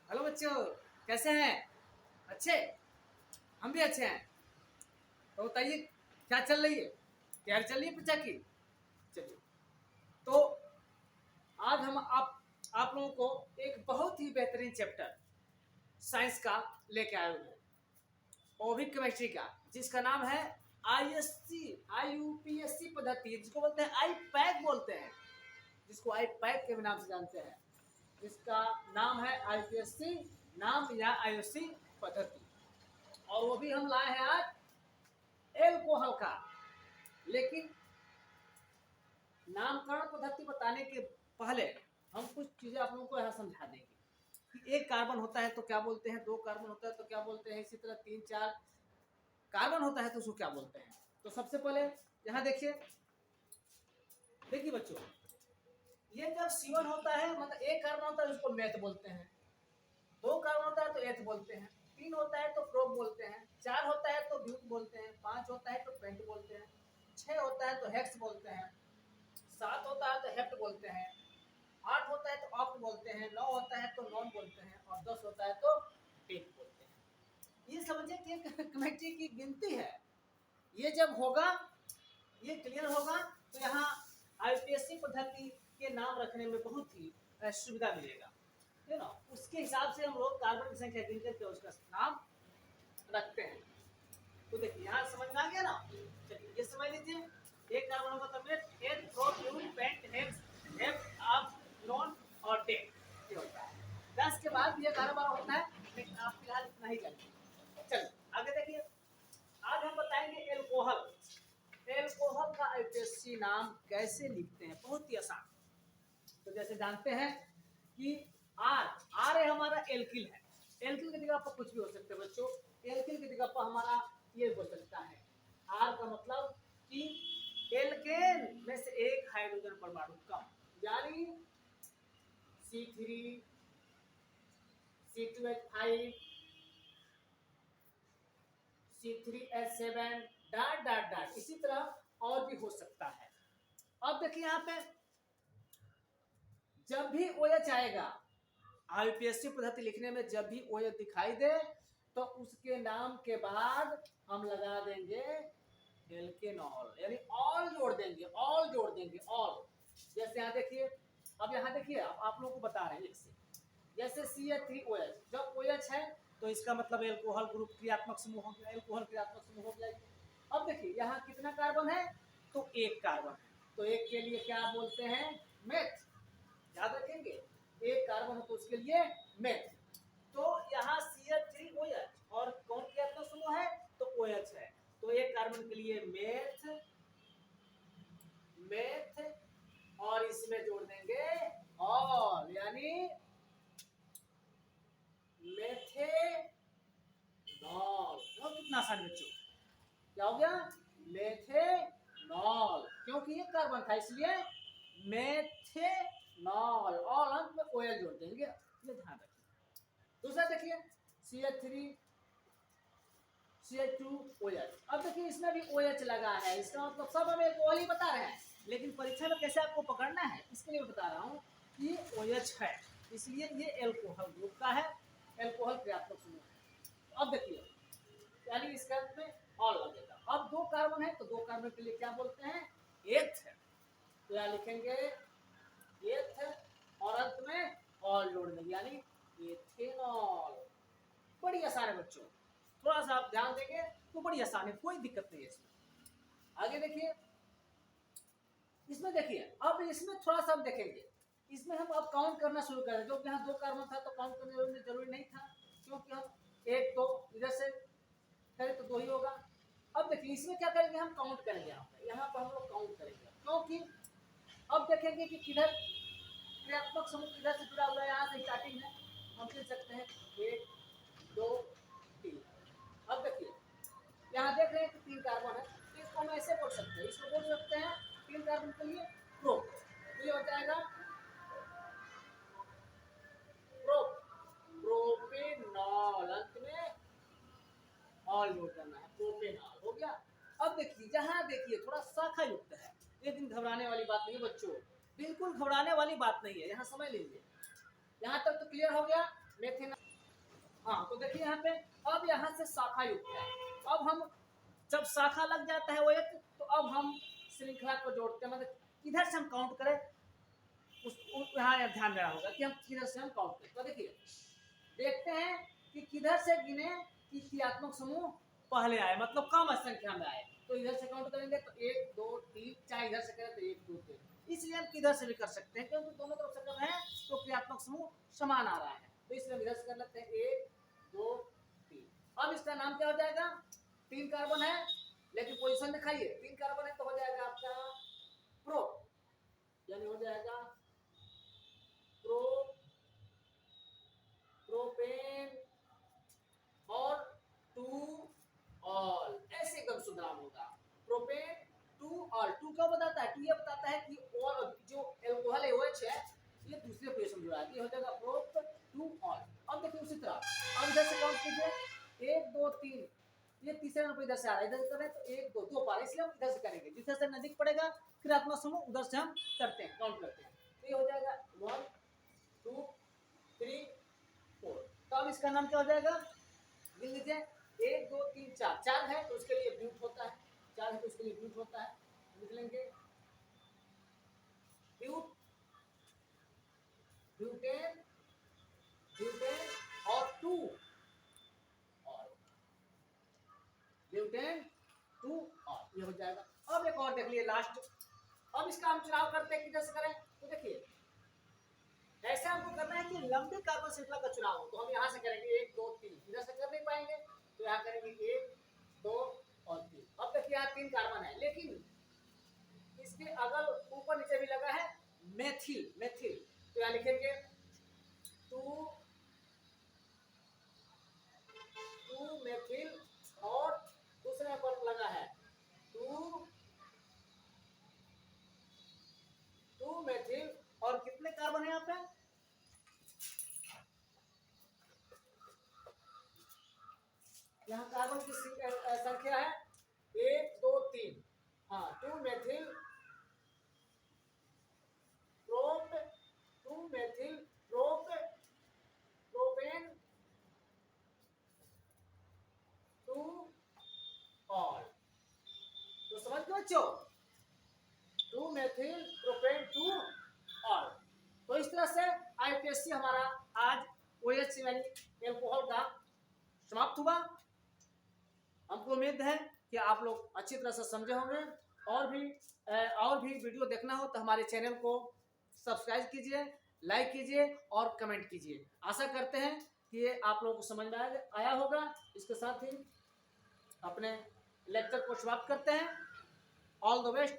Hello बच्चों, कैसे हैं? अच्छे? हम भी अच्छे हैं। तो बताइए, क्या चल रही है? तैयारी चल रही है परीक्षा की? चलिए, तो आज हम आप लोगों को एक बहुत ही बेहतरीन चैप्टर साइंस का लेके आए हुए हैं, वो भी केमिस्ट्री का, जिसका नाम है IUPAC पद्धति, जिसको बोलते हैं आई पैक बोलते हैं, जिसको आई पैक के नाम से जानते हैं। जिसका नाम है IUPAC नाम या IUC पद्धति, और वो भी हम लाए हैं आज एल्कोहल का। लेकिन नामकरण पद्धति बताने के पहले हम कुछ चीजें आप लोगों को यहाँ समझा देंगे कि एक कार्बन होता है तो क्या बोलते हैं, दो कार्बन होता है तो क्या बोलते हैं, इसी तरह तीन चार कार्बन होता है तो उसको क्या बोलते हैं। तो सबसे पहले यहाँ देखिए बच्चों, ये जब C1 होता है, मतलब एक कार्बन होता है उसको मेथ बोलते हैं, दो कार्बन होता है तो एथ बोलते हैं, तीन होता है तो प्रोप बोलते हैं, चार होता है तो ब्यूट बोलते हैं, पांच होता है तो पेंट बोलते हैं, छह होता है तो हेक्स बोलते हैं, सात होता है तो हेप्ट बोलते हैं, आठ होता है तो ऑक्ट बोलते हैं, नौ होता है तो नॉन बोलते हैं, और 10 होता है तो डेट बोलते हैं। ये समझिए कि केमिस्ट्री की गिनती है। ये जब होगा, ये क्लियर होगा, तो यहाँ IUPAC पद्धति के नाम रखने में बहुत ही सुविधा मिलेगा, है ना। उसके हिसाब से हम लोग कार्बन की संख्या गिन करके उसका नाम रखते हैं। तो देखिए यहाँ समझ में आ गया ना। चलिए ये समझ लीजिए, एक कार्बन होगा तो meth, eth, prop, but, pent, hex, hept, oct, non और डेट, ये होता है। 10 के बाद ये 11-12 होता है, लेकिन आप फिलहाल इतना ही करेंगे। चलिए आगे देखिए, आज हम बताएंगे एल्कोहल। एल्कोहल का IUPAC नाम कैसे लिखते हैं, बहुत ही आसान। तो जैसे जानते हैं कि आर है हमारा एल्किल है, एल्किल की जगह पर कुछ भी हो सकता है बच्चों। एल्किल की जगह पर हमारा ये हो सकता है, आर का मतलब कि एल्केन में से एक हाइड्रोजन परमाणु कम, यानी C3, C2H5, C3H7 dot dot dot, इसी तरह और भी हो सकता है। अब देखिए यहाँ पे जब भी OH आएगा IUPAC पद्धति लिखने में, जब भी OH दिखाई दे तो उसके नाम के बाद हम लगा देंगे एल्केनॉल, यानी ऑल जोड़ देंगे, ऑल जोड़ देंगे, ऑल। जैसे यहाँ देखिए, अब यहाँ देखिए आप लोगों को बता रहे हैं एक से, जैसे CH3OH, जब OH है तो इसका मतलब एल्कोहल ग्रुप क्रियात्मक समूह हो गया, एल्कोहल क्रियात्मक समूह हो गया। अब देखिए यहाँ कितना कार्बन है, तो एक कार्बन है, तो एक के लिए क्या बोलते हैं, मेथ। याद रखेंगे, एक कार्बन हो तो उसके लिए मेथ। तो यहाँ CH3OH और कौन क्रियात्मक समूह है, तो OH है, तो एक कार्बन के लिए मेथ, मेथ, और इसमें जोड़ देंगे ऑल, यानी मेथेनॉल। कितना आसान बच्चों, क्या हो गया, मेथेनॉल, क्योंकि ये कार्बन था इसलिए मेथेनॉल, और अंत में OL जोड़ देंगे, ये ध्यान रखिए। दूसरा देखिए CH3 CH2OH, अब देखिए इसमें भी OH लगा है, इसका मतलब सब हमें एल्कोहल ही बता रहे हैं, लेकिन परीक्षा में कैसे आपको पकड़ना है इसके लिए बता रहा हूँ कि OH है, इसलिए ये एल्कोहल ग्रुप का है, एल्कोहल क्रियात्मक समूह है। अब देखिए, यानी इसके अंत में ऑल लगेगा। अब दो कार्बन है तो दो कार्बन के लिए क्या बोलते हैं, एथ, तो यहाँ लिखेंगे एथ, और अंत में ऑल जोड़ देंगे, यानी एथेनॉल। बड़ी आसान है बच्चों, थोड़ा सा आप ध्यान देंगे तो बड़ी आसान है, कोई दिक्कत नहीं है इसमें। आगे देखिए, इसमें देखिए, अब इसमें थोड़ा सा आप देखेंगे, इसमें हम अब काउंट करना शुरू करें, क्योंकि यहाँ दो कार्बन था तो काउंट करने जरूरी नहीं था, क्योंकि हम एक तो इधर से करें तो दो ही होगा। अब देखिए इसमें क्या करेंगे, हम काउंट करेंगे, यहाँ पर हम लोग काउंट करेंगे, क्योंकि अब देखेंगे कि किधर क्रियात्मक समूह किधर से जुड़ा हुआ है, यहाँ से स्टार्टिंग है, हम कह सकते हैं 1 2 3। अब देखिए यहाँ देख रहे हैं कि 3 कार्बन है, तो इसको हम ऐसे बोल सकते हैं, इसको बोल सकते हैं 3 कार्बन के लिए प्रो, तो ये हो जाएगा प्रो, प्रोपेनॉल, अंत में ऑल जोड़ करना है, प्रोपेनॉल हो गया। अब देखिए जहां देखिए थोड़ा शाखा युक्त है, लेकिन घबराने वाली बात नहीं है बच्चों, बिल्कुल घबराने वाली बात नहीं है, यहाँ समझ लीजिए। यहाँ तक तो क्लियर हो गया मेथिन। हाँ तो देखिए यहाँ पे अब यहाँ से शाखा युक्त है। अब हम जब शाखा लग जाता है वो एक, तो अब हम श्रृंखला को जोड़ते हैं, मतलब किधर से हम काउंट करें उस यहाँ ध्यान देना होगा कि हम किधर से हम काउंट करें। तो देखिए देखते हैं कि किधर से गिने कि क्रियात्मक समूह पहले आए, मतलब कम संख्या में आए। तो इधर से काउंट करेंगे तो 1 2 3, चाहे इधर से करें तो 1 2 3। इसलिए हम किधर से भी कर सकते हैं क्योंकि दोनों तरफ से कम है तो क्रियात्मक समूह समान आ रहा है। तो इसलिए हम इधर से कर लेते हैं 1 2 3। अब इसका नाम क्या हो जाएगा, 3 कार्बन है लेकिन पोजीशन दिखाइए, 3 कार्बन है तो हो जाएगा आपका प्रो, यानी हो जाएगा प्रो प्रोपेन और 2 ऑल, ऐसे एकदम शुद्ध नाम होगा प्रोपेन 2 ऑल। 2 क्या बताता है, 2 ये बताता है कि और जो अल्कोहल है OH है ये दूसरे पोजीशन में जुड़ा है, ये हो जाएगा प्रोप 2 ऑल। अब देखिए उसी तरह अब इधर से काउंट कीजिए 1 2 3, ये तीसरे नंबर इधर से आ रहा है, इधर से करें तो 1 2 2 बार, इसलिए हम इधर से करेंगे, जिधर से नजदीक पड़ेगा क्रियात्मक समूह उधर से हम करते हैं, काउंट करते हैं। तो ये हो जाएगा 1 2 3 4। तो अब इसका नाम क्या हो जाएगा, गिन लीजिए 1 2 3 4, 4 है तो उसके लिए ब्यूट होता है, 4 है तो उसके लिए ब्यूट होता है, लिख लेंगे ब्यूट ब्यूटेन ब्यूटेन और 2 और ब्यूटेन 2 और ये हो जाएगा। अब एक और देख लिए लास्ट। अब इसका हम चुनाव करते हैं किधर से करें, तो देखिए ऐसा हमको करना है कि लंबी कार्बन श्रृंखला का चुनाव हो, तो हम यहाँ से करेंगे 1 2 3, इधर से कर नहीं पाएंगे तो यहाँ करेंगे 1 2 और 3। अब देखिए यहाँ 3 कार्बन है लेकिन इसके अगल ऊपर नीचे भी लगा है मेथिल मेथिल, तो यहाँ लिखेंगे 2 मेथिल और दूसरे पर लगा है 2 मेथिल और कितने कार्बन है यहाँ पे, यहाँ कार्बन की संख्या है 1 2 3। हाँ 2 methyl prop 2 methyl prop propane 2 all. तो समझ गए बच्चों, 2 मेथिल प्रोपेन 2 ऑल। तो इस तरह से IUPAC हमारा आज OH यानी एल्कोहल का समाप्त हुआ। हमको उम्मीद है कि आप लोग अच्छी तरह से समझे होंगे। और भी वीडियो देखना हो तो हमारे चैनल को सब्सक्राइब कीजिए, लाइक कीजिए और कमेंट कीजिए। आशा करते हैं कि ये आप लोगों को समझ में आया होगा। इसके साथ ही अपने लेक्चर को समाप्त करते हैं। All the best.